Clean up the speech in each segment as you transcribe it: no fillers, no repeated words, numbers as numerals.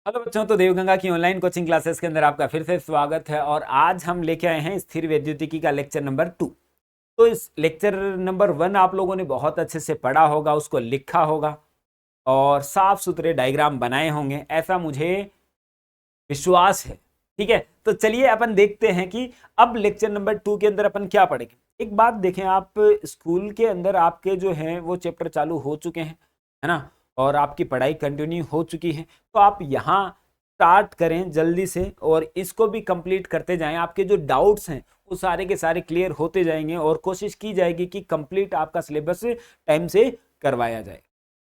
Hello बच्चों, तो देवगंगा की ऑनलाइन कोचिंग क्लासेस के अंदर आपका फिर से स्वागत है। और आज हम लेके आए हैं स्थिर वैद्युतिकी का लेक्चर नंबर 2। तो इस लेक्चर नंबर 1 आप लोगों ने बहुत अच्छे से पढ़ा होगा, उसको लिखा होगा और साफ सुथरे डायग्राम बनाए होंगे, ऐसा मुझे विश्वास है। ठीक है, तो चलिए अपन देखते हैं कि अब लेक्चर नंबर 2 के अंदर अपन क्या पढ़ेंगे। एक बात देखें, आप स्कूल के अंदर आपके जो हैं वो चैप्टर चालू हो चुके हैं, है ना, और आपकी पढ़ाई कंटिन्यू हो चुकी है। तो आप यहाँ स्टार्ट करें जल्दी से और इसको भी कंप्लीट करते जाएं। आपके जो डाउट्स हैं वो सारे के सारे क्लियर होते जाएंगे और कोशिश की जाएगी कि कंप्लीट आपका सिलेबस टाइम से करवाया जाए।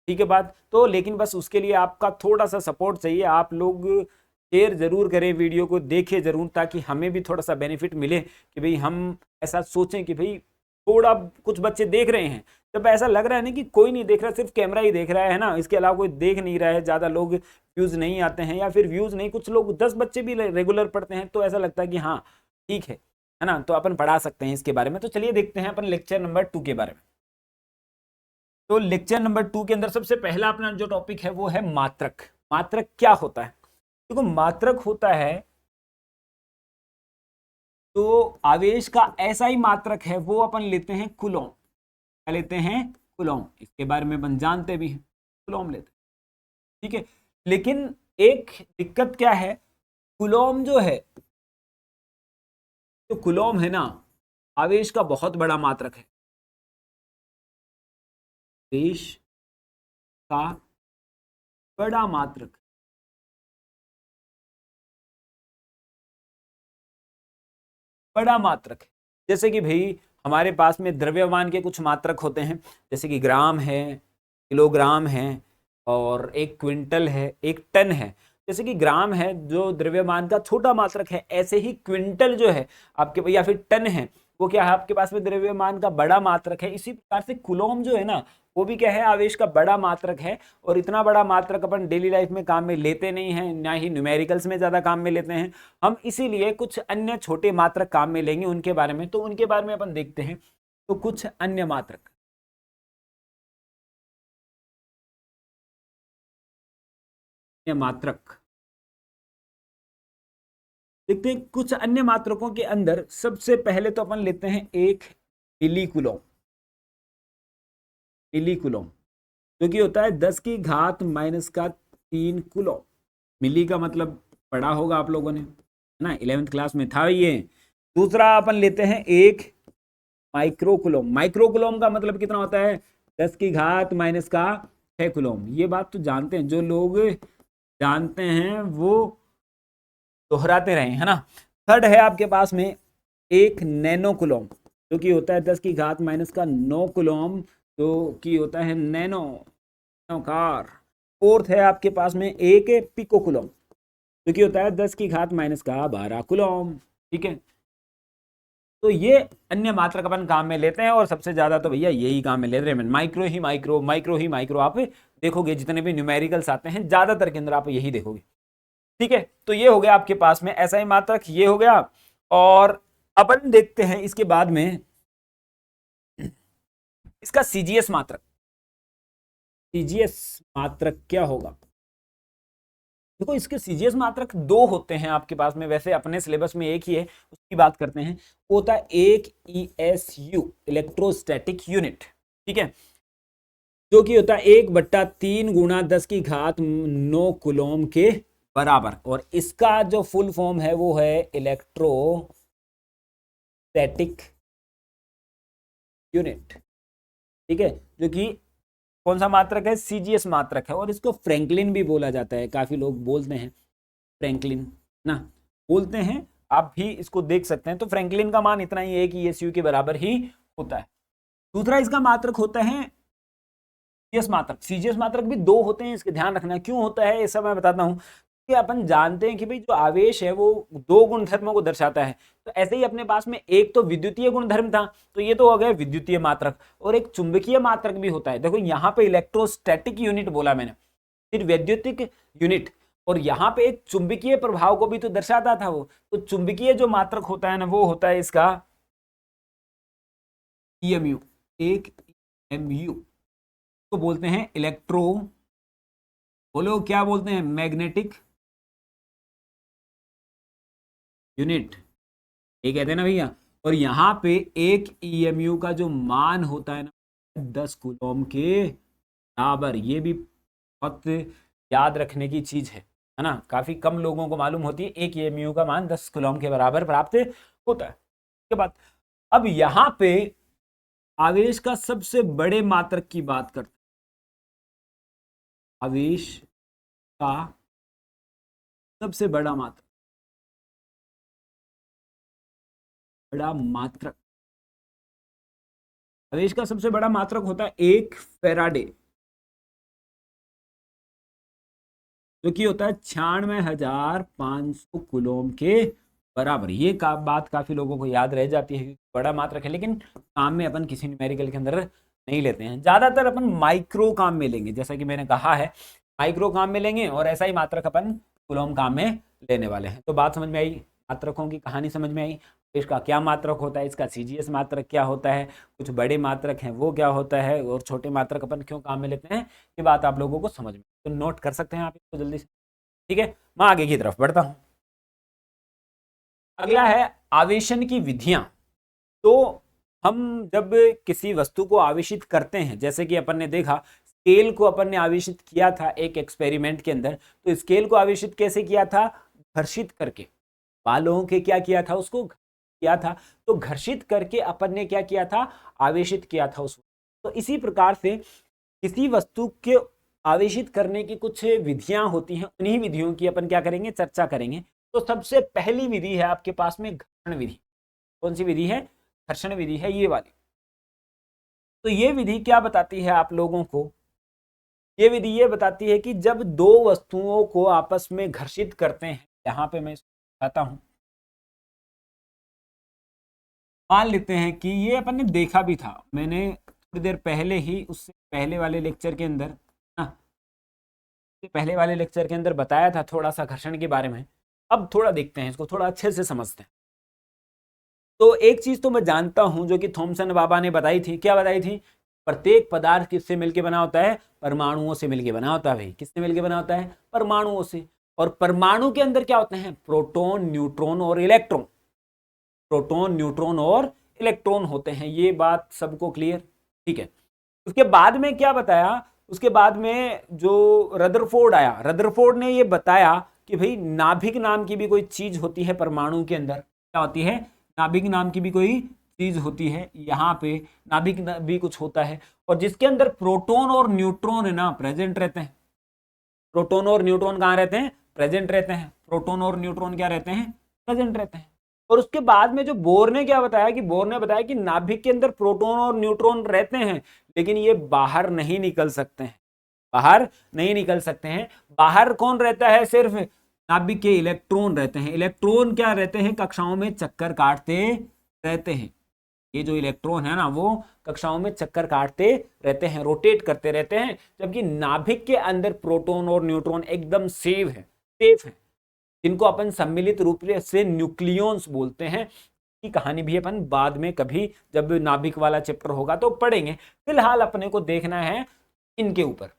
ठीक है बात तो, लेकिन बस उसके लिए आपका थोड़ा सा सपोर्ट चाहिए। आप लोग शेयर जरूर करें, वीडियो को देखें जरूर, ताकि हमें भी थोड़ा सा बेनिफिट मिले कि भाई हम ऐसा सोचें कि भाई थोड़ा कुछ बच्चे देख रहे हैं। जब ऐसा लग रहा है ना कि कोई नहीं देख रहा, सिर्फ कैमरा ही देख रहा है ना, इसके अलावा कोई देख नहीं रहा है, ज़्यादा लोग व्यूज़ नहीं आते हैं, या फिर व्यूज़ नहीं, कुछ लोग 10 बच्चे भी रेगुलर पढ़ते हैं, तो ऐसा लगता है कि हाँ ठीक है ना, तो अपन पढ़ा सकते हैं इसके बारे में। तो चलिए देखते हैं अपन लेक्चर नंबर 2 के बारे में। तो लेक्चर नंबर 2 के अंदर सबसे पहला अपना जो टॉपिक है वो है मात्रक। मात्रक क्या होता है? देखो, मात्रक होता है तो आवेश का ऐसा ही मात्रक है, वो अपन लेते हैं कूलॉम। क्या लेते हैं? कूलॉम। इसके बारे में अपन जानते भी हैं, कूलॉम लेते हैं। ठीक है, लेकिन एक दिक्कत क्या है, कूलॉम जो है, तो कूलॉम है ना, आवेश का बहुत बड़ा मात्रक है। आवेश का बड़ा मात्रक, बड़ा मात्रक है। जैसे कि भाई हमारे पास में द्रव्यमान के कुछ मात्रक होते हैं, जैसे कि ग्राम है, किलोग्राम है, और एक क्विंटल है, एक टन है। जैसे कि ग्राम है जो द्रव्यमान का छोटा मात्रक है, ऐसे ही क्विंटल जो है आपके, या फिर टन है, वो क्या है आपके पास में द्रव्यमान का बड़ा मात्रक है। इसी प्रकार से कूलॉम जो है ना, वो भी क्या है, आवेश का बड़ा मात्रक है। और इतना बड़ा मात्रक अपन डेली लाइफ में काम में लेते नहीं हैं, ना ही न्यूमेरिकल्स में ज्यादा काम में लेते हैं हम, इसीलिए कुछ अन्य छोटे मात्रक काम में लेंगे उनके बारे में। तो उनके बारे में अपन देखते हैं। तो कुछ अन्य मात्रक, मात्रक देखते हैं। कुछ अन्य मात्रकों के अंदर सबसे पहले तो अपन लेते हैं एक मिली कूलॉम। मिली कूलॉम जो कि होता है 10 की घात माइनस का 3 कूलॉम। मिली का मतलब पढ़ा होगा आप लोगों ने, है ना, 11वीं क्लास में था ये। दूसरा अपन लेते हैं एक माइक्रो कूलॉम। माइक्रो कूलॉम का मतलब कितना होता है? 10 की घात माइनस का 6 कूलॉम। ये बात तो जानते हैं, जो लोग जानते हैं वो दोहराते रहे, है ना। थर्ड है आपके पास में एक नैनो कूलॉम, जो कि होता है 10 की घात माइनस का 9 कूलॉम, जो कि होता है नैनो कार। फोर्थ है आपके पास में एक पिको कूलॉम, जो कि होता है 10 की घात माइनस का 12 कूलॉम। ठीक है, तो ये अन्य मात्रक अपन काम में लेते हैं, और सबसे ज्यादा तो भैया यही काम में लेते हैं। माइक्रो ही माइक्रो, माइक्रो ही माइक्रो, आप देखोगे जितने भी न्यूमेरिकल्स आते हैं ज्यादातर के अंदर आप यही देखोगे। ठीक है, तो ये हो गया आपके पास में ऐसा ही मात्रक, ये हो गया। और अपन देखते हैं इसके बाद में इसका सीजीएस मात्रक। सीजीएस मात्रक क्या होगा? देखो, इसके सीजीएस मात्रक दो होते हैं आपके पास में, वैसे अपने सिलेबस में एक ही है, उसकी बात करते हैं। वो होता है एक ईएसयू, इलेक्ट्रोस्टैटिक यूनिट। ठीक है, जो कि होता है 1/3 गुणा 10 की घात 9 कूलॉम के बराबर। और इसका जो फुल फॉर्म है वो है इलेक्ट्रोस्टैटिक यूनिट। ठीक है, जो कि कौन सा मात्रक है? सीजीएस मात्रक है। और इसको फ्रैंकलिन भी बोला जाता है, काफी लोग बोलते हैं फ्रैंकलिन ना, बोलते हैं। आप भी इसको देख सकते हैं। तो फ्रैंकलिन का मान इतना ही है कि ईएसयू के बराबर ही होता है। दूसरा इसका मात्रक होता है सीजीएस मात्रक। सीजीएस मात्रक भी दो होते हैं, इसके ध्यान रखना। क्यों होता है ये सब मैं बताता हूं। कि अपन जानते हैं कि भाई जो आवेश है वो दो गुणधर्मों को दर्शाता है। तो ऐसे ही अपने पास में एक तो विद्युतीय गुणधर्म था, तो ये तो हो गया विद्युतीय मात्रक, और एक चुंबकीय मात्रक भी होता है। देखो यहाँ पे इलेक्ट्रोस्टैटिक यूनिट बोला मैंने, फिर वैद्युतिक यूनिट, और यहाँ पे एक चुंबकीय प्रभाव को भी तो दर्शाता था वो। तो चुंबकीय जो मात्रक होता है ना, वो होता है इसका ईएमयू। एक ईएमयू को बोलते हैं इलेक्ट्रो, बोलो क्या बोलते हैं? मैग्नेटिक यूनिट, ये कहते हैं ना भैया। और यहाँ पे एक ईएमयू का जो मान होता है ना 10 कूलम के बराबर। ये भी बहुत याद रखने की चीज है ना। काफी कम लोगों को मालूम होती है एक ईएमयू का मान 10 कूलम के बराबर प्राप्त होता है। उसके बाद अब यहाँ पे आवेश का सबसे बड़े मात्रक की बात करते हैं। आवेश का सबसे बड़ा मात्रक, बड़ा मात्रक, आवेश का सबसे बड़ा मात्रक होता है 1 फैराडे, जो कि होता है 96,500 कूलम के बराबर। ये बात काफी लोगों को याद रह जाती है, बड़ा मात्रक है, लेकिन काम में अपन किसी न्यूमेरिकल के अंदर नहीं लेते हैं। ज्यादातर अपन माइक्रो काम में लेंगे, जैसा कि मैंने कहा है माइक्रो काम में लेंगे, और ऐसा ही मात्रक अपन कूलम काम में लेने वाले हैं। तो बात समझ में आई, मात्रकों की कहानी समझ में आई, इसका क्या मात्रक होता है, इसका सीजीएस मात्रक क्या होता है, कुछ बड़े मात्रक हैं वो क्या होता है, और छोटे मात्रक अपन क्यों काम में लेते हैं, ये बात आप लोगों को समझ में, तो नोट कर सकते हैं आप इसको जल्दी से। ठीक है, मैं आगे की तरफ बढ़ता हूं। अगला है आवेशन की विधियां। तो हम जब किसी वस्तु को आवेशित करते हैं, जैसे कि अपन ने देखा स्केल को अपन ने आवेशित किया था एक एक्सपेरिमेंट के अंदर, तो स्केल को आवेशित कैसे किया था, घर्षित करके, बालों के क्या किया था, उसको किया था, तो घर्षित करके अपन ने क्या किया था, आवेशित किया था उसको। तो इसी प्रकार से किसी वस्तु के आवेशित करने की कुछ विधियां होती हैं, उन्हीं विधियों की अपन क्या करेंगे, चर्चा करेंगे। तो सबसे पहली विधि है आपके पास में घर्षण विधि। कौन सी विधि है, घर्षण विधि है ये वाली। तो ये विधि क्या बताती है आप लोगों को, ये विधि ये बताती है कि जब दो वस्तुओं को आपस में घर्षित करते हैं, यहां पे मैं बताता हूं, मान लेते हैं कि ये अपन ने देखा भी था, मैंने थोड़ी देर पहले ही उससे पहले वाले लेक्चर के अंदर पहले वाले लेक्चर के अंदर बताया था थोड़ा सा घर्षण के बारे में। अब थोड़ा देखते हैं इसको, थोड़ा अच्छे से समझते हैं। तो एक चीज तो मैं जानता हूं जो कि थॉमसन बाबा ने बताई थी, क्या बताई थी, प्रत्येक पदार्थ किससे मिलकर बना होता है, परमाणुओं से मिलकर बना होता है। भाई किससे मिलकर बना होता है, परमाणुओं से। और परमाणु के अंदर क्या होते हैं, प्रोटॉन, न्यूट्रॉन और इलेक्ट्रॉन, प्रोटॉन, न्यूट्रॉन और इलेक्ट्रॉन होते हैं। ये बात सबको क्लियर, ठीक है। उसके बाद में क्या बताया, उसके बाद में जो रदरफोर्ड आया, रदरफोर्ड ने ये बताया कि भाई नाभिक नाम की भी कोई चीज होती है परमाणु के अंदर, क्या होती है, नाभिक नाम की भी कोई चीज होती है। यहाँ पे नाभिक भी कुछ होता है, और जिसके अंदर प्रोटॉन और न्यूट्रॉन है ना प्रेजेंट रहते हैं। प्रोटॉन और न्यूट्रॉन कहाँ रहते हैं, प्रेजेंट रहते हैं। प्रोटॉन और न्यूट्रॉन क्या रहते हैं, प्रेजेंट रहते हैं। और उसके बाद में जो बोर ने क्या बताया, कि बोर ने बताया कि नाभिक के अंदर प्रोटॉन और न्यूट्रॉन रहते हैं, लेकिन ये बाहर नहीं निकल सकते हैं, बाहर नहीं निकल सकते हैं। बाहर कौन रहता है, सिर्फ नाभिक के इलेक्ट्रॉन रहते हैं। इलेक्ट्रॉन क्या रहते हैं, कक्षाओं में चक्कर काटते रहते हैं। ये जो इलेक्ट्रॉन है ना वो कक्षाओं में चक्कर काटते रहते हैं, रोटेट करते रहते हैं। जबकि नाभिक के अंदर प्रोटॉन और न्यूट्रॉन एकदम सेफ है, जिनको अपन सम्मिलित रूप से न्यूक्लियॉन्स बोलते हैं। की कहानी भी अपन बाद में कभी जब नाभिक वाला चैप्टर होगा तो पढ़ेंगे। फिलहाल अपने को देखना है इनके ऊपर।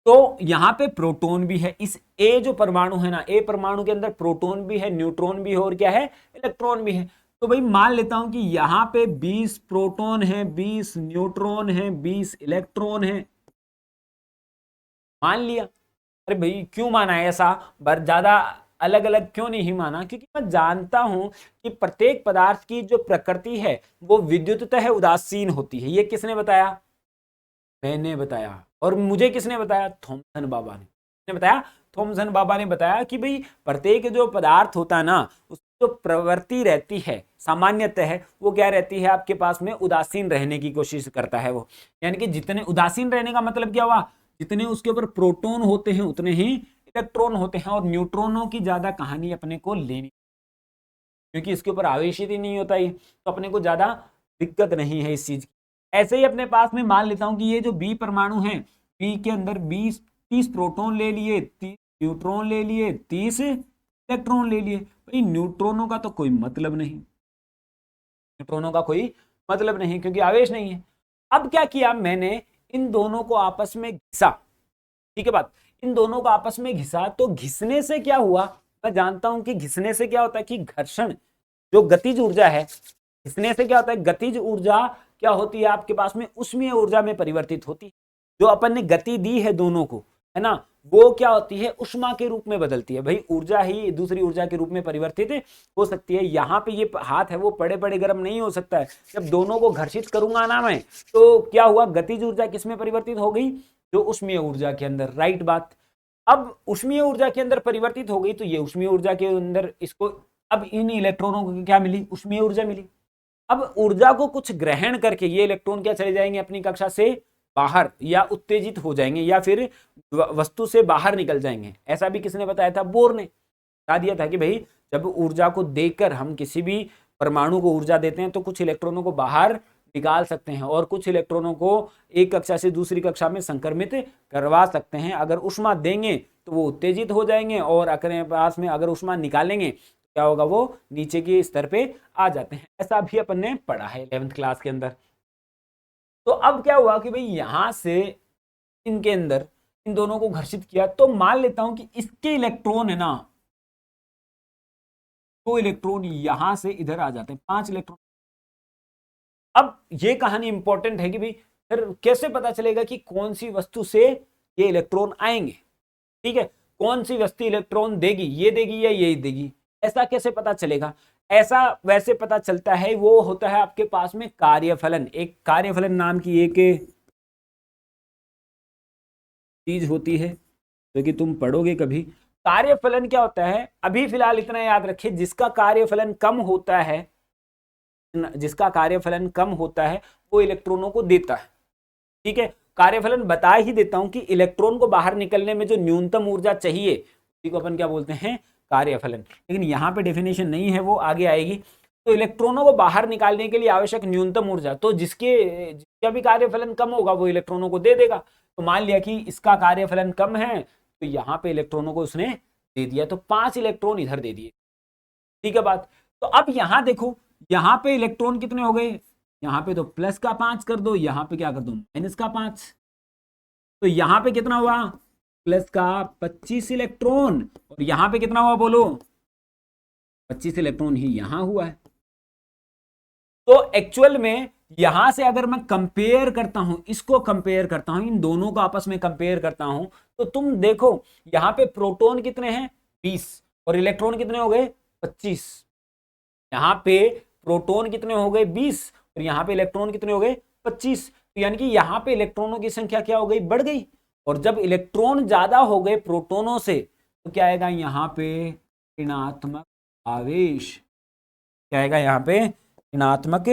तो यहाँ पे प्रोटॉन भी है, इस ए जो परमाणु है ना, ए परमाणु के अंदर प्रोटॉन भी है, न्यूट्रॉन भी है, और क्या है, इलेक्ट्रॉन भी है। तो भाई मान लेता हूं कि यहाँ पे 20 प्रोटॉन है, 20 न्यूट्रॉन है, 20 इलेक्ट्रॉन है, मान लिया। अरे भाई क्यों माना है ऐसा, ज्यादा अलग अलग क्यों नहीं माना, क्योंकि मैं जानता हूं कि प्रत्येक पदार्थ की जो प्रकृति है वो विद्युततः उदासीन होती है। ये किसने बताया, मैंने बताया। और मुझे किसने बताया, थॉमसन बाबा ने। किसने बताया, थॉमसन बाबा ने बताया कि भाई प्रत्येक जो पदार्थ होता है ना, उसकी जो प्रवृत्ति रहती है सामान्यतः है, वो क्या रहती है आपके पास में, उदासीन रहने की कोशिश करता है वो। यानी कि जितने उदासीन रहने का मतलब क्या हुआ, जितने उसके ऊपर प्रोटॉन होते हैं उतने ही इलेक्ट्रॉन होते हैं। और न्यूट्रॉनों की ज्यादा कहानी अपने को लेनी, क्योंकि इसके ऊपर आवेशित ही नहीं होता है, तो अपने को ज्यादा दिक्कत नहीं है इस चीज की। ऐसे ही अपने पास में मान लेता हूं कि ये जो बी परमाणु है, बी के अंदर 30 प्रोटॉन ले लिए, 30 न्यूट्रॉन ले लिए, 30 इलेक्ट्रॉन ले लिए। भाई न्यूट्रॉनों का तो कोई मतलब नहीं, न्यूट्रॉनों का कोई मतलब नहीं, क्योंकि आवेश नहीं है। अब क्या किया मैंने, इन दोनों को आपस में घिसा, ठीक है बात, इन दोनों को आपस में घिसा। तो घिसने से क्या हुआ, मैं जानता हूं कि घिसने से क्या होता है कि घर्षण जो गतिज ऊर्जा है, घिसने से क्या होता है गतिज ऊर्जा क्या होती है आपके पास में उष्मीय ऊर्जा में परिवर्तित होती है। जो अपन ने गति दी है दोनों को, है ना, वो क्या होती है उष्मा के रूप में बदलती है। भाई ऊर्जा ही दूसरी ऊर्जा के रूप में परिवर्तित हो सकती है। यहाँ पे ये हाथ है वो पड़े पड़े गर्म नहीं हो सकता है। जब दोनों को घर्षित करूंगा ना मैं, तो क्या हुआ गतिज ऊर्जा किस में परिवर्तित हो गई, जो उष्मीय ऊर्जा के अंदर। राइट बात। अब उष्मीय ऊर्जा के अंदर परिवर्तित हो गई तो ये उष्मीय ऊर्जा के अंदर इसको, अब इन इलेक्ट्रॉनों को क्या मिली, उष्मीय ऊर्जा मिली। अब ऊर्जा को कुछ ग्रहण करके ये इलेक्ट्रॉन क्या चले जाएंगे अपनी कक्षा से बाहर, या उत्तेजित हो जाएंगे, या फिर वस्तु से बाहर निकल जाएंगे। ऐसा भी किसने बताया था, बोर ने बता दिया था कि भाई जब ऊर्जा को देकर हम किसी भी परमाणु को ऊर्जा देते हैं तो कुछ इलेक्ट्रॉनों को बाहर निकाल सकते हैं और कुछ इलेक्ट्रॉनों को एक कक्षा से दूसरी कक्षा में संक्रमित करवा सकते हैं। अगर उष्मा देंगे तो वो उत्तेजित हो जाएंगे, और अपने पास में अगर उष्मा निकालेंगे क्या होगा, वो नीचे के स्तर पे आ जाते हैं। ऐसा भी अपन ने पढ़ा है 11th क्लास के अंदर। तो अब क्या हुआ कि भाई यहां से इनके अंदर इन दोनों को घर्षित किया, तो मान लेता हूं कि इसके इलेक्ट्रॉन है ना, तो इलेक्ट्रॉन यहां से इधर आ जाते हैं, 5 इलेक्ट्रॉन। अब ये कहानी इंपॉर्टेंट है कि भाई फिर कैसे पता चलेगा कि कौन सी वस्तु से ये इलेक्ट्रॉन आएंगे। ठीक है, कौन सी वस्तु इलेक्ट्रॉन देगी, ये देगी या ये देगी, ऐसा कैसे पता चलेगा। ऐसा वैसे पता चलता है, वो होता है आपके पास में कार्यफलन। एक कार्यफलन नाम की एक चीज होती है जो कि तुम पढ़ोगे कभी। कार्यफलन क्या होता है, अभी फिलहाल इतना याद रखिए, जिसका कार्यफलन कम होता है, जिसका कार्यफलन कम होता है वो इलेक्ट्रॉनों को देता है। ठीक है, कार्यफलन बता ही देता हूं कि इलेक्ट्रॉन को बाहर निकलने में जो न्यूनतम ऊर्जा चाहिए उसी को अपन क्या बोलते हैं, कार्यफलन। लेकिन यहाँ पे डेफिनेशन नहीं है, वो आगे आएगी। तो इलेक्ट्रॉनों को बाहर निकालने के लिए आवश्यक न्यूनतम ऊर्जा, तो जिसका भी कार्यफलन कम होगा वो इलेक्ट्रॉनों को दे देगा। तो मान लिया कि इसका कार्यफलन कम है तो यहाँ पे इलेक्ट्रॉनों को उसने दे दिया, तो 5 इलेक्ट्रॉन इधर दे दिए। ठीक है बात। तो अब यहां देखो, यहां पे इलेक्ट्रॉन कितने हो गए, यहां पे तो प्लस का 5 कर दो, यहां पे क्या कर दो माइनस का 5। तो यहां पे कितना हुआ, प्लस का 25 इलेक्ट्रॉन, और यहां पे कितना हुआ बोलो, 25 इलेक्ट्रॉन ही यहां हुआ है। तो एक्चुअल में यहां से अगर मैं कंपेयर करता हूं, इसको कंपेयर करता हूं, इन दोनों को आपस में कंपेयर करता हूं, तो तुम देखो यहां पे प्रोटॉन कितने हैं 20, और इलेक्ट्रॉन कितने हो गए 25। यहां पे प्रोटॉन कितने हो गए 20, और यहां पे इलेक्ट्रॉन कितने हो गए 25। तो यानी कि यहां पे इलेक्ट्रॉनों की संख्या क्या हो गई, बढ़ गई। और जब इलेक्ट्रॉन ज्यादा हो गए प्रोटोनों से तो क्या आएगा यहां पे, ऋणात्मक आवेश। क्या आएगा यहां पे, ऋणात्मक,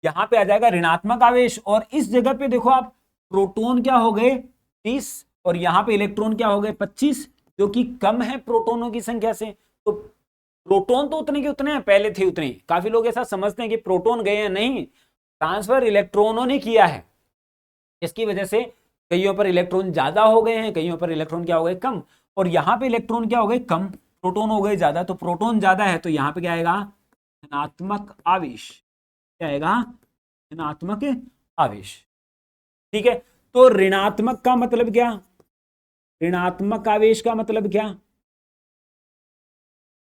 यहां पे आ जाएगा ऋणात्मक आवेश। और इस जगह पे देखो आप, प्रोटॉन क्या हो गए 30, और यहां पे इलेक्ट्रॉन क्या हो गए 25, जो कि कम है प्रोटोनों की संख्या से। तो प्रोटॉन तो उतने के उतने हैं, पहले थे उतने। काफी लोग ऐसा समझते हैं कि प्रोटॉन गए हैं, नहीं, ट्रांसफर इलेक्ट्रॉनों ने किया है। इसकी वजह से कईयों पर इलेक्ट्रॉन ज्यादा हो गए हैं, कईयों पर इलेक्ट्रॉन क्या हो गए कम, और यहां पे इलेक्ट्रॉन क्या हो गए कम, प्रोटॉन हो गए ज्यादा। तो प्रोटॉन ज्यादा है तो यहां पे क्या आएगा, धनात्मक आवेश। क्या आएगा, ऋणात्मक आवेश। ठीक है, तो ऋणात्मक का मतलब क्या, ऋणात्मक आवेश का मतलब क्या,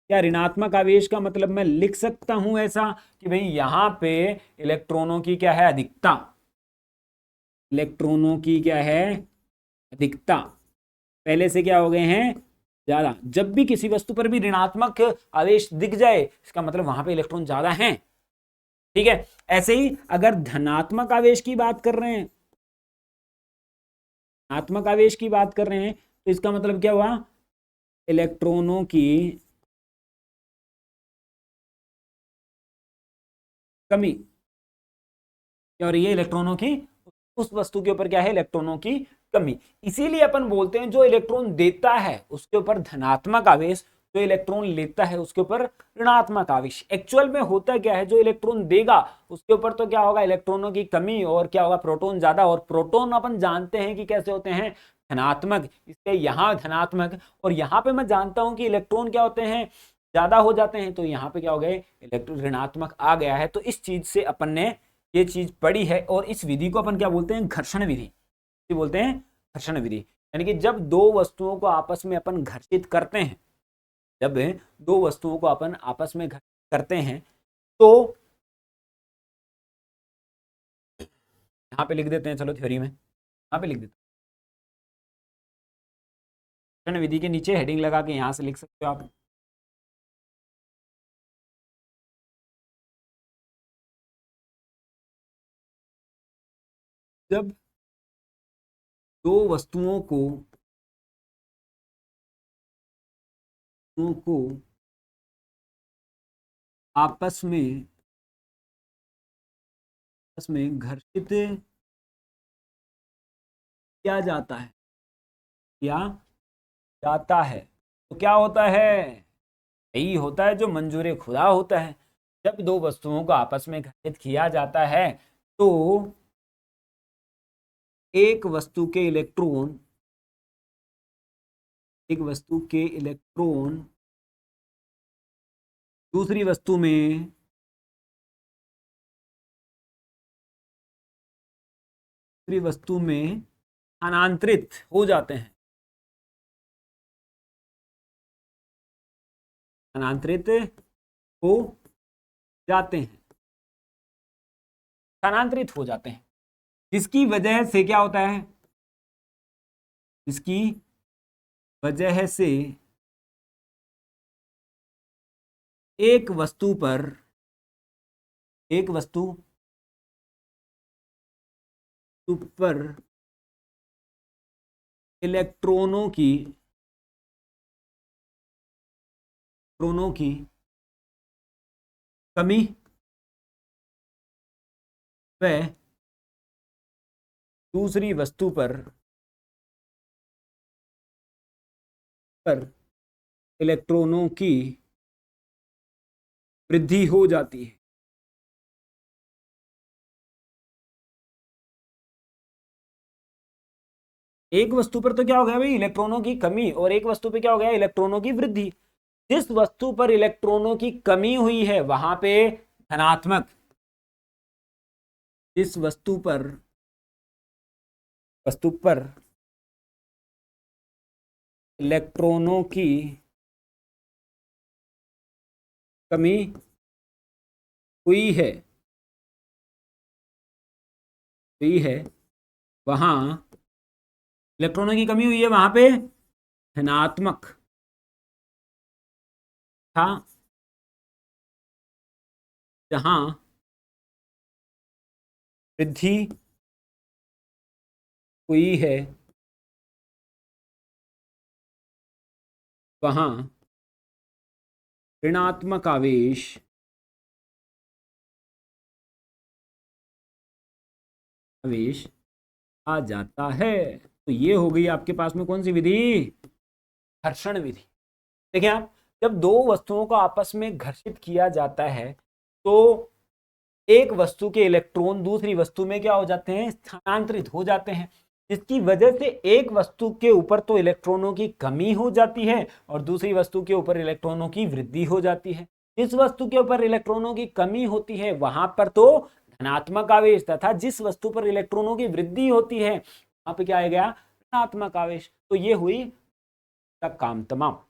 क्या ऋणात्मक आवेश का मतलब मैं लिख सकता हूं ऐसा कि भाई यहां पे इलेक्ट्रॉनों की क्या है अधिकता, इलेक्ट्रॉनों की क्या है अधिकता, पहले से क्या हो गए हैं ज्यादा। जब भी किसी वस्तु पर भी ऋणात्मक आवेश दिख जाए इसका मतलब वहां पे इलेक्ट्रॉन ज्यादा हैं। ठीक है, ऐसे ही अगर धनात्मक आवेश की बात कर रहे हैं, धनात्मक आवेश की बात कर रहे हैं, तो इसका मतलब क्या हुआ, इलेक्ट्रॉनों की कमी। और ये इलेक्ट्रॉनों की, उस वस्तु के ऊपर क्या है, इलेक्ट्रॉनों की कमी। इसीलिए अपन बोलते हैं जो इलेक्ट्रॉन देता है उसके ऊपर धनात्मक आवेश, जो इलेक्ट्रॉन लेता है उसके ऊपर ऋणात्मक आवेश। एक्चुअल में होता क्या है, जो इलेक्ट्रॉन देगा उसके ऊपर तो क्या होगा, इलेक्ट्रॉनों की कमी, और क्या होगा, प्रोटॉन ज्यादा। और प्रोटॉन अपन जानते हैं कि कैसे होते हैं, धनात्मक, इसलिए यहाँ धनात्मक। और यहाँ पे मैं जानता हूं कि इलेक्ट्रॉन क्या होते हैं, ज्यादा हो जाते हैं, तो यहाँ पे क्या हो गए, इलेक्ट्रॉन ऋणात्मक आ गया है। तो इस चीज से अपन ने ये चीज पढ़ी है, और इस विधि को अपन क्या बोलते हैं, घर्षण विधि। बोलते हैं घर्षण विधि। यानी कि जब दो वस्तुओं को आपस में अपन घर्षित करते हैं, जब दो वस्तुओं को अपन आपस में घर्षित करते हैं तो यहां पे लिख देते हैं, चलो थ्योरी में यहां पे लिख देते हैं, घर्षण विधि के नीचे हेडिंग लगा के यहां से लिख सकते हो आप। जब दो वस्तुओं को आपस में घर्षित किया जाता है, किया जाता है तो क्या होता है, यही होता है जो मंजूर खुदा होता है। जब दो वस्तुओं को आपस में घर्षित किया जाता है तो एक वस्तु के इलेक्ट्रॉन दूसरी वस्तु में स्थानांतरित हो जाते हैं, स्थानांतरित हो जाते हैं, स्थानांतरित हो जाते हैं, जिसकी वजह से क्या होता है, इसकी वजह से एक वस्तु पर इलेक्ट्रॉनों की कमी व दूसरी वस्तु पर इलेक्ट्रॉनों की वृद्धि हो जाती है। एक वस्तु पर तो क्या हो गया भाई, इलेक्ट्रॉनों की कमी, और एक वस्तु पे क्या हो गया, इलेक्ट्रॉनों की वृद्धि। जिस वस्तु पर इलेक्ट्रॉनों की कमी हुई है वहां पे धनात्मक, जिस वस्तु पर इलेक्ट्रॉनों की कमी हुई है वहां इलेक्ट्रॉनों की कमी हुई है, वहां पे धनात्मक था, जहां वृद्धि हुई है वहां ऋणात्मक आवेश आ जाता है। तो ये हो गई आपके पास में कौन सी विधि, घर्षण विधि। देखिए आप, जब दो वस्तुओं को आपस में घर्षित किया जाता है तो एक वस्तु के इलेक्ट्रॉन दूसरी वस्तु में क्या हो जाते हैं, स्थानांतरित हो जाते हैं, जिसकी वजह से एक वस्तु के ऊपर तो इलेक्ट्रॉनों की कमी हो जाती है और दूसरी वस्तु के ऊपर इलेक्ट्रॉनों की वृद्धि हो जाती है। जिस वस्तु के ऊपर इलेक्ट्रॉनों की कमी होती है वहां पर तो धनात्मक आवेश, तथा जिस वस्तु पर इलेक्ट्रॉनों की वृद्धि होती है वहां पे क्या आ गया, ऋणात्मक आवेश। तो ये हुई का काम तमाम।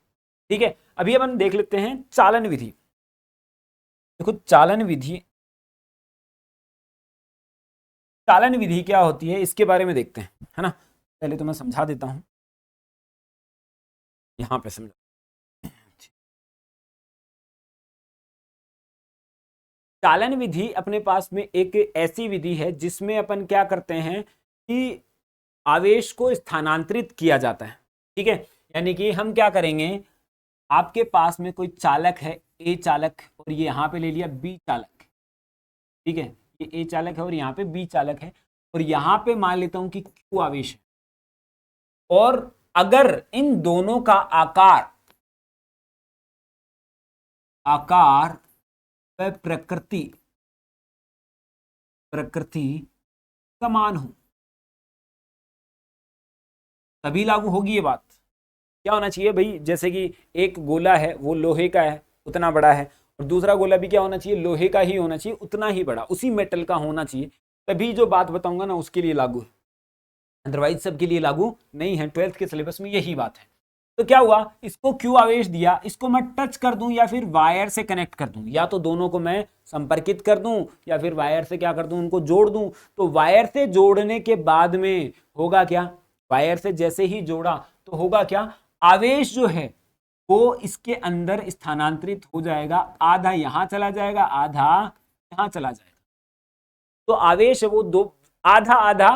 ठीक है, अभी अपन देख लेते हैं चालन विधि। देखो चालन विधि क्या होती है इसके बारे में देखते हैं, है ना। पहले तो मैं समझा देता हूं, यहां पे समझा। चालन विधि अपने पास में एक ऐसी विधि है जिसमें अपन क्या करते हैं कि आवेश को स्थानांतरित किया जाता है। ठीक है, यानी कि हम क्या करेंगे, आपके पास में कोई चालक है ए चालक, और ये यहां पे ले लिया बी चालक। ठीक है, ये ए चालक है और यहाँ पे बी चालक है, और यहाँ पे मान लेता हूं कि क्यू आवेश है। और अगर इन दोनों का आकार व प्रकृति समान हो तभी लागू होगी ये बात। क्या होना चाहिए भाई, जैसे कि एक गोला है वो लोहे का है, उतना बड़ा है, और दूसरा गोला भी क्या होना चाहिए, लोहे का ही होना चाहिए, उतना ही बड़ा, उसी मेटल का होना चाहिए, तभी जो बात बताऊंगा ना उसके लिए लागू है अदरवाइज सबके लिए लागू नहीं है, 12th के सिलेबस में यही बात है। तो क्या हुआ, इसको क्यू आवेश दिया, इसको मैं टच कर दूं या फिर वायर से कनेक्ट कर दूं, या तो दोनों को मैं संपर्कित कर दूं या फिर वायर से क्या कर दूं, उनको जोड़ दूं। तो वायर से जोड़ने के बाद में होगा क्या, वायर से जैसे ही जोड़ा तो होगा क्या, आवेश जो है वो इसके अंदर स्थानांतरित हो जाएगा, आधा यहां चला जाएगा, आधा यहां चला जाएगा। तो आवेश है वो दो आधा आधा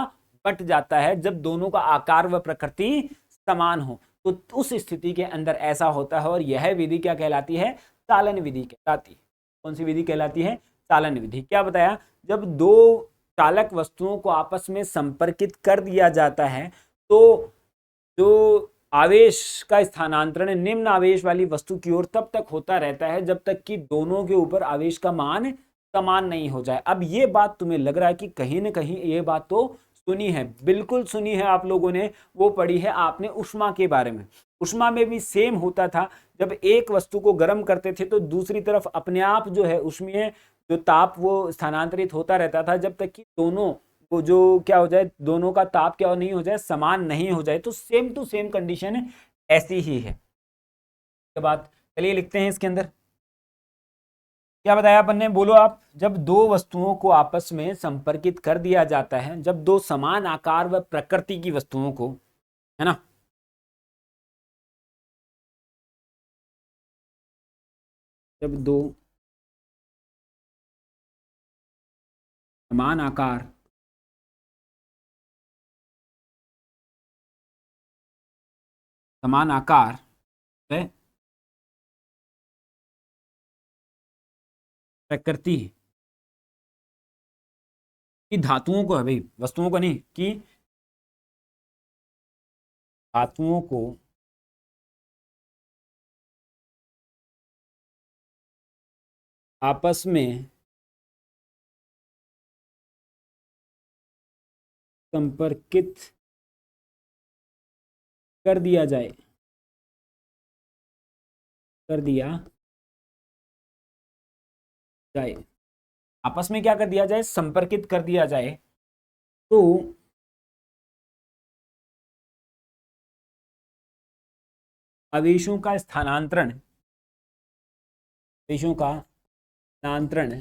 बट जाता है जब दोनों का आकार व प्रकृति समान हो। तो उस स्थिति के अंदर ऐसा होता है, और यह विधि क्या कहलाती है, चालन विधि कहलाती है। कौन सी विधि कहलाती है, चालन विधि। क्या बताया, जब दो चालक वस्तुओं को आपस में संपर्कित कर दिया जाता है तो जो आवेश का स्थानांतरण निम्न आवेश वाली वस्तु की ओर तब तक होता रहता है जब तक कि दोनों के ऊपर आवेश का मान समान नहीं हो जाए। अब ये बात तुम्हें लग रहा है कि कहीं ना कहीं ये बात तो सुनी है, बिल्कुल सुनी है आप लोगों ने, वो पढ़ी है आपने उष्मा के बारे में। उष्मा में भी सेम होता था, जब एक वस्तु को गर्म करते थे तो दूसरी तरफ अपने आप जो है उष्मीय जो ताप वो स्थानांतरित होता रहता था जब तक कि दोनों को जो क्या हो जाए, दोनों का ताप क्या नहीं हो जाए, समान नहीं हो जाए। तो सेम टू सेम कंडीशन ऐसी ही है। के बाद चलिए लिखते हैं इसके अंदर क्या बताया अपन ने, बोलो आप। जब दो वस्तुओं को आपस में संपर्कित कर दिया जाता है, जब दो समान आकार व प्रकृति की वस्तुओं को, है ना, जब दो समान आकार व प्रकृति की धातुओं को है भाई, वस्तुओं को नहीं, कि धातुओं को आपस में संपर्कित कर दिया जाए, कर दिया जाए, आपस में क्या कर दिया जाए, संपर्कित कर दिया जाए, तो आवेशों का स्थानांतरण, आवेशों का स्थानांतरण,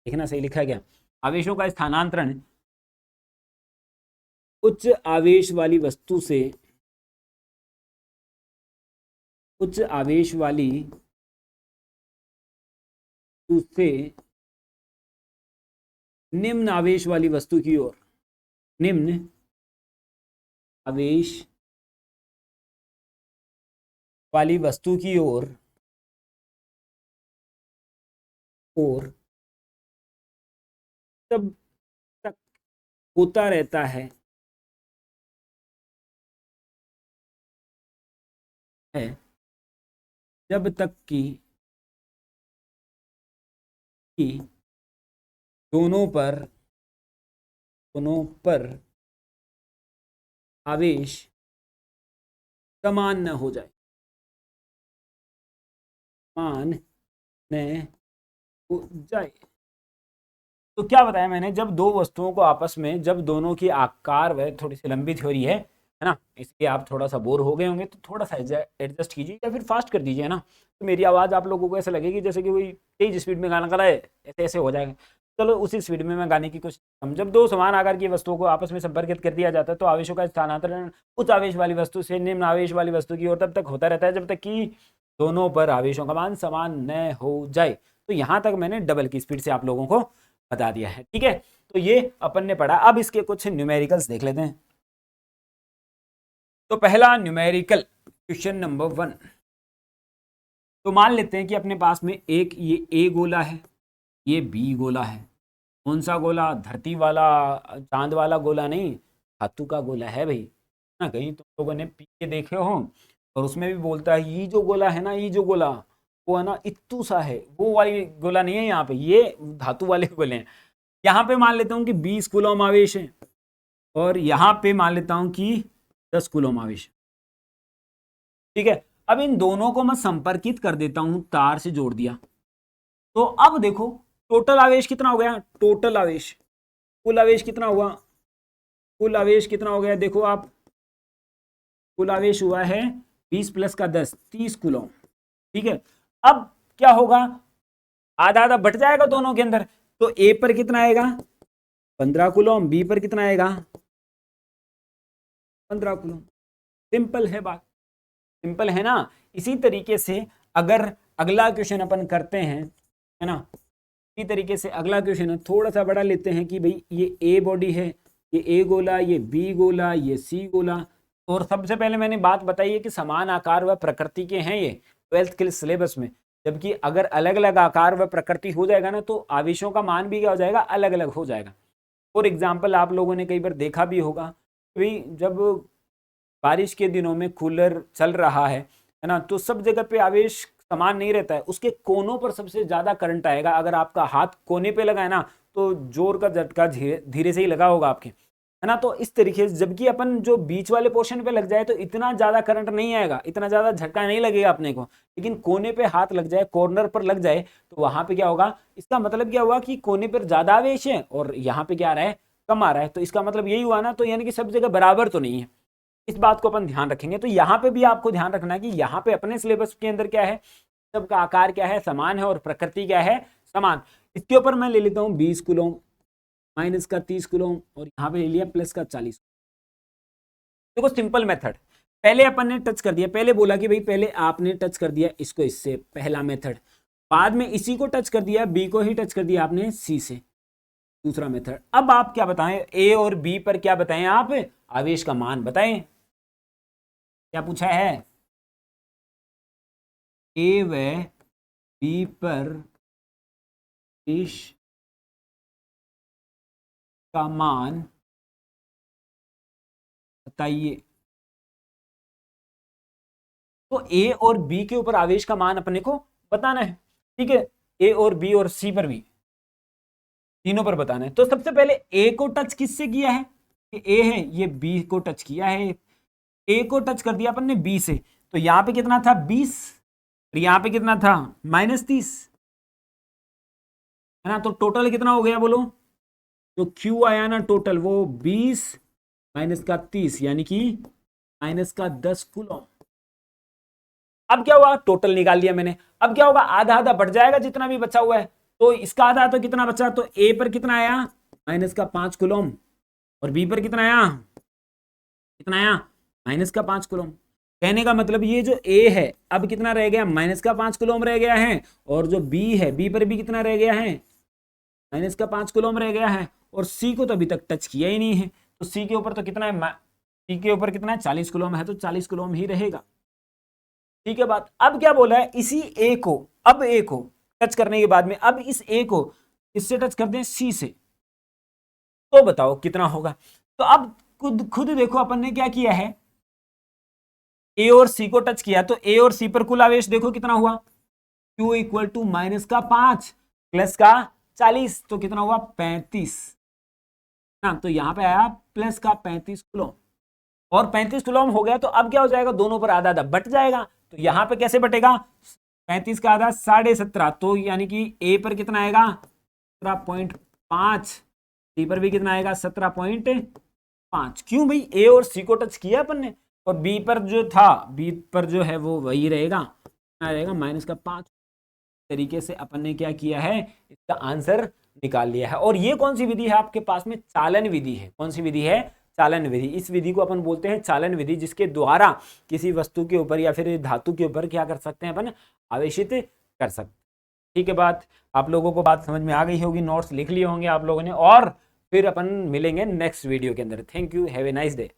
देखना सही लिखा गया, आवेशों का स्थानांतरण उच्च आवेश वाली वस्तु से, उच्च आवेश वाली वस्तु से निम्न आवेश वाली वस्तु की ओर, निम्न आवेश वाली वस्तु की ओर और तब तक होता रहता है जब तक कि दोनों पर आवेश समान न हो जाए, समान न हो जाए। तो क्या बताया मैंने, जब दो वस्तुओं को आपस में, जब दोनों की आकार, वह थोड़ी सी लंबी थ्योरी है ना, इसलिए आप थोड़ा सा बोर हो गए होंगे, तो थोड़ा सा एडजस्ट कीजिए या फिर फास्ट कर दीजिए ना, तो मेरी आवाज़ आप लोगों को ऐसा लगेगी जैसे कि कोई तेज स्पीड में गाना गा रहा है, ऐसे ऐसे हो जाएगा। चलो उसी स्पीड में मैं गाने की कोशिश, हम जब दो समान आकार की वस्तुओं को आपस में संपर्कित कर दिया जाता है तो आवेशों का स्थानांतरण उच्च आवेश वाली वस्तु से निम्न आवेश वाली वस्तु की ओर तब तक होता रहता है जब तक कि दोनों पर आवेशों का मान समान न हो जाए। तो यहाँ तक मैंने डबल की स्पीड से आप लोगों को बता दिया है, ठीक है। तो ये अपन ने पढ़ा, अब इसके कुछ न्यूमेरिकल्स देख लेते हैं। तो पहला न्यूमेरिकल क्वेश्चन नंबर 1, तो मान लेते हैं कि अपने पास में एक ये ए गोला है, ये बी गोला है। कौन सा गोला, धरती वाला चांद वाला गोला नहीं, धातु का गोला है भाई ना। कहीं तुम लोगों ने पी के देखे हो, और उसमें भी बोलता है ये जो गोला है ना, ये जो गोला वो है ना इत्तू सा है, वो वाली गोला नहीं है यहाँ पे, ये धातु वाले गोले हैं। यहाँ पे मान लेता हूँ कि 20 कूलम आवेश है, और यहाँ पे मान लेता हूँ कि 10 कूलम आवेश, ठीक है। अब इन दोनों को मैं संपर्कित कर देता हूं, तार से जोड़ दिया। तो अब देखो टोटल आवेश कितना हो गया, टोटल आवेश कुल आवेश कितना हुआ, कुल आवेश कितना हो गया देखो आप, कुल आवेश हुआ है 20 प्लस का 10, 30 कूलम। ठीक है, अब क्या होगा, आधा आधा बट जाएगा दोनों के अंदर, तो ए पर कितना आएगा 15 कूलम, बी पर कितना आएगा 15 कूलम। सिंपल है बात, सिंपल है ना। इसी तरीके से अगर अगला क्वेश्चन अपन करते हैं, है ना, इसी तरीके से अगला क्वेश्चन है, थोड़ा सा बड़ा लेते हैं कि भाई ये ए बॉडी है, ये ए गोला, ये बी गोला, ये सी गोला। और सबसे पहले मैंने बात बताई है कि समान आकार व प्रकृति के हैं ये 12th के सिलेबस में, जबकि अगर अलग अलग आकार व प्रकृति हो जाएगा ना तो आवेशों का मान भी क्या हो जाएगा, अलग अलग हो जाएगा। फॉर एग्जाम्पल आप लोगों ने कई बार देखा भी होगा, भाई जब बारिश के दिनों में कूलर चल रहा है ना, तो सब जगह पे आवेश समान नहीं रहता है, उसके कोनों पर सबसे ज्यादा करंट आएगा। अगर आपका हाथ कोने पे लगा है ना तो जोर का झटका धीरे से ही लगा होगा आपके, है ना। तो इस तरीके से जबकि अपन जो बीच वाले पोर्शन पे लग जाए तो इतना ज्यादा करंट नहीं आएगा, इतना ज्यादा झटका नहीं लगेगा अपने को, लेकिन कोने पे हाथ लग जाए, कॉर्नर पर लग जाए, तो वहां पे क्या होगा, इसका मतलब क्या हुआ कि कोने पर ज्यादा आवेश है और यहाँ पे क्या आ रहा है, कम आ रहा है। तो इसका मतलब यही हुआ ना, तो यानी कि सब जगह बराबर तो नहीं है, इस बात को अपन ध्यान रखेंगे। तो यहाँ पे भी आपको ध्यान रखना है कि यहाँ पे अपने सिलेबस के अंदर क्या है, सबका आकार क्या है, समान है, और प्रकृति क्या है, समान। इसके ऊपर मैं ले लेता हूँ 20 कूलम, माइनस का 30 कूलम, और यहाँ पे ले लिया प्लस का 40। देखो सिंपल मेथड, पहले अपन ने टच कर दिया, पहले बोला कि भाई पहले आपने टच कर दिया इसको इससे, पहला मेथड, बाद में इसी को टच कर दिया, बी को ही टच कर दिया आपने सी से, दूसरा मेथड। अब आप क्या बताएं, ए और बी पर क्या बताएं, आप आवेश का मान बताएं। क्या पूछा है, ए व बी पर आवेश का मान बताइए। तो ए और बी के ऊपर आवेश का मान अपने को बताना है, ठीक है, ए और बी और सी पर भी, तीनों पर बताना है। तो सबसे पहले ए को टच किससे किया है, ये ए है, ये बी को टच किया है, ए को टच कर दिया अपन ने बी से, तो यहां पे कितना था 20, और यहां पे कितना था -30, है ना। तो टोटल कितना हो गया बोलो, जो क्यू आया ना टोटल वो 20 माइनस का 30, यानी कि माइनस का 10 कूलम। अब क्या हुआ, टोटल निकाल लिया मैंने। अब क्या होगा, आधा आधा बढ़ जाएगा जितना भी बचा हुआ है, तो इसका आधा तो कितना बचा, तो ए पर कितना आया माइनस का 5 कूलम, और बी पर कितना आया, कितना आया माइनस का 5 कूलम। कहने का मतलब ये जो ए है अब कितना रह गया, माइनस का 5 कूलम रह गया है, और जो बी है, बी पर भी कितना रह गया है, माइनस का 5 कूलम रह गया है, और सी को तो अभी तक टच किया ही नहीं है, तो सी के ऊपर तो कितना है, सी के ऊपर कितना है 40 कूलम है, तो 40 कूलम ही रहेगा। ठीक है बात। अब क्या बोला है, इसी ए को, अब ए को टच करने के बाद में अब इस ए को इससे टच कर दें सी से, तो बताओ कितना होगा। तो अब खुद देखो अपन ने क्या किया है, ए और सी को टच किया, तो ए और सी पर कुल आवेश देखो कितना हुआ, Q इक्वल टू माइनस का 5 प्लस का 40, तो कितना हुआ 35 ना। तो यहां पे आया प्लस का 35 कूलम, और 35 कूलम हो गया। तो अब क्या हो जाएगा, दोनों पर आधा आधा बट जाएगा। तो यहां पे कैसे बटेगा, 35 का आधा 17.5, तो यानी कि ए पर कितना आएगा 17.5, सी पर भी कितना आएगा 17.5। क्यों भाई, ए और सी को टच किया अपन ने, और बी पर जो था, बी पर जो है वो वही रहेगा, रहेगा माइनस का 5। तरीके से अपन ने क्या किया है, इसका आंसर निकाल लिया है। और ये कौन सी विधि है आपके पास में, चालन विधि है। कौन सी विधि है, चालन विधि। इस विधि को अपन बोलते हैं चालन विधि, जिसके द्वारा किसी वस्तु के ऊपर या फिर धातु के ऊपर क्या कर सकते हैं अपन, आवेशित कर सकते हैं। ठीक है बात, आप लोगों को बात समझ में आ गई होगी, नोट्स लिख लिए होंगे आप लोगों ने, और फिर अपन मिलेंगे नेक्स्ट वीडियो के अंदर। Thank you, have a nice day.